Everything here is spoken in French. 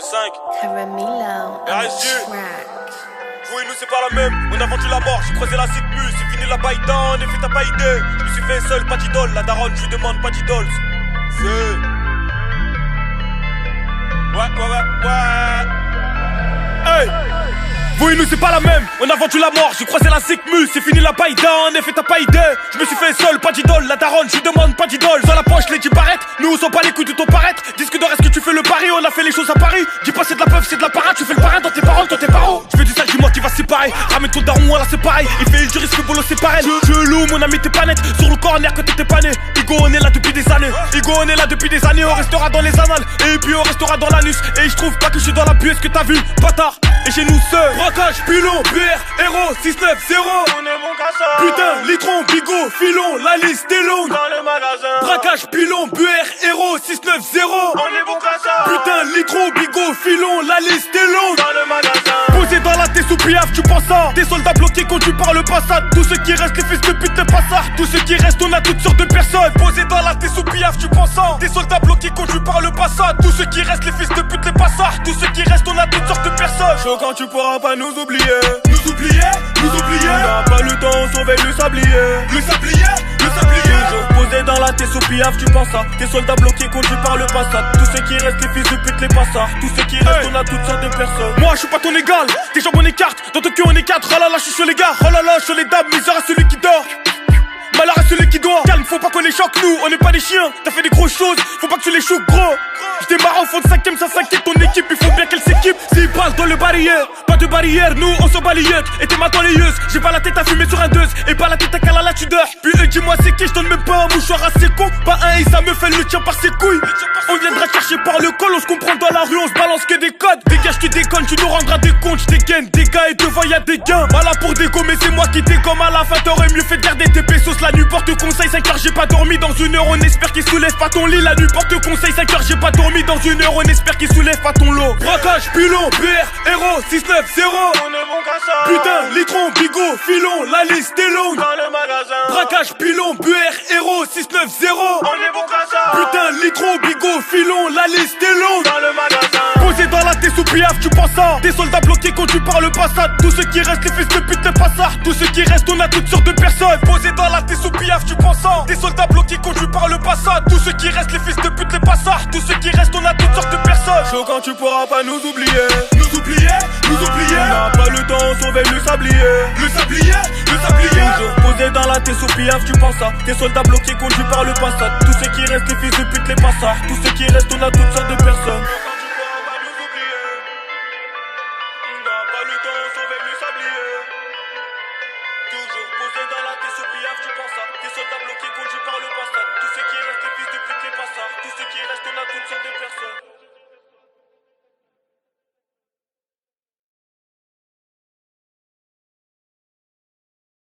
5. Caramelo Et on reste the Dieu. track. Vous et nous c'est pas la même, on a vendu la mort, j'ai creusé la cyclus, c'est fini la baille en effet t'as pas idée. Je me suis fait seul, pas d'idole, la daronne je lui demande pas d'idoles. C'est... Ouais. Hey! Vous et nous c'est pas la même, on a vendu la mort, j'ai croisé la cyclus, c'est fini la baille en effet t'as pas idée. Je me suis fait seul, pas d'idole, la daronne je lui demande pas d'idoles. Dans la poche les 10 barrettes, nous on s'en bat les couilles de ton paraître. Disque d'or est-ce que tu fais le pari, on a fait les choses à Paris. Dis pas c'est de la peuf, c'est de la parade, tu fais le parrain dans tes parents, dans tes parents. Je fais du sale, dis-moi qui va se séparer. Ramène ton daron, là c'est pareil. Il fait du risque, bolo c'est pareil. Je loue mon ami t'es pas net, sur le corner que t'étais pas né. Igo on est là depuis des années, Igo on est là depuis des années. On restera dans les annales, et puis on restera dans l'anus. Et je trouve pas que je suis dans la buée, est-ce que t'as vu, bâtard. Et chez nous seuls, braquage, pilon, BR, héros, 6-9-0. On est bon qu'à ça. Putain, litron, bigot, filon, la liste est longue. Dans le magasin, Braquage, pilon, BR, héros, 6-9-0. on est bon qu'à ça. Putain, litron, bigot, filon, la liste est longue. Dans le magasin, Posé dans la tête sous piaf, tu penses ça. Des soldats bloqués conduits par le passat. Tous ceux qui restent, les fils de pute, les passards. Tous ceux qui restent, on a toutes sortes de personnes. Posé dans la tête sous piaf, tu penses ça. Des soldats bloqués conduits par le passat. Tous ceux qui restent, les fils de pute, les passards. Tous ceux qui restent, on a toutes sortes de personnes. chaud quand tu pourras pas nous oublier. Nous oublier, nous oublier. On n'a pas le temps, on surveille le sablier. Le sablier, le sablier. Toujours posé dans la tête sous piaf, tu penses ça. Des soldats bloqués conduits par le passat. Tous ceux qui restent, les fils de pute, les passards. Tous ceux qui restent, on a toutes sortes de personnes. Moi je suis pas ton égal, tes jambes on écarte, dans ton cul on est 4, oh là là je suis sur les gars, oh là là sur les dames, misère à celui qui dort. Malheur à celui qui doit. Calme, faut pas qu'on les choque nous, on n'est pas des chiens. T'as fait des grosses choses, faut pas que tu les choques gros. J'étais marrant au fond de 5ème, ça s'inquiète ton équipe, il faut bien qu'elle s'équipe. S'ils passent dans le barrière, pas de barrière, nous on s'en bat les yeux. Et t'es maintenant les yeux, j'ai pas la tête à fumer sur un 2. Et pas la tête à Kalala tu dors. Puis eux dis-moi c'est qui, je donne même pas un mouchoir assez con. Pas un et ça me fait le tien par ses couilles. On viendra chercher par le col, on se comprend dans la rue, on se balance que des codes. Dégage tu déconnes, tu nous rendras des comptes, j'dégaine des gars et devant y'a des gains. Pas là pour dégommer, c'est moi qui dégomme à la fin, t'aurais mieux fait de garder tes pesos. La nuit porte conseil, 5 heures j'ai pas dormi, dans 1 heure on espère qu'il soulève pas ton lit. La nuit porte conseil, 5 heures j'ai pas dormi, dans 1 heure on espère qu'il soulève pas ton lot. Braquage, pilon, BR, héros, 6-9-0. On est bon qu'à ça. Putain, litron, bigot, filon, la liste est longue. Dans le magasin, Braquage, pilon, BR, héros, 6-9-0. on est bon qu'à ça. Putain, litron, bigot, filon, la liste est longue. Dans le magasin, Posé dans la tête sous piaf, tu penses ça. Des soldats bloqués conduits par le passat. Tous ceux qui restent, les fils de pute, les passards. Tous ceux qui restent, on a toutes sortes de personnes. Posé dans la tête sous piaf, tu penses ça. Des soldats bloqués conduits par le passat. Tous ceux qui restent, les fils de pute, les passards. Tous ceux qui restent, on a toutes sortes de personnes. chaud quand tu pourras pas nous oublier. Nous oublier, nous oublier. On n'a pas le temps, on surveille le sablier. Le sablier, le sablier. Toujours posé dans la tête sous piaf, tu penses ça. Des soldats bloqués conduits par le passat. Tous ceux qui restent, les fils de pute, les passards. Tous ceux qui restent, on a toutes sortes de personnes. Toujours posé dans la tête sous piaf, tu penses ça. Des soldats bloqués conduits par le passat. Tous ceux qui restent, les fils de pute, les passards. Tous ceux qui restent, on a toutes sortes de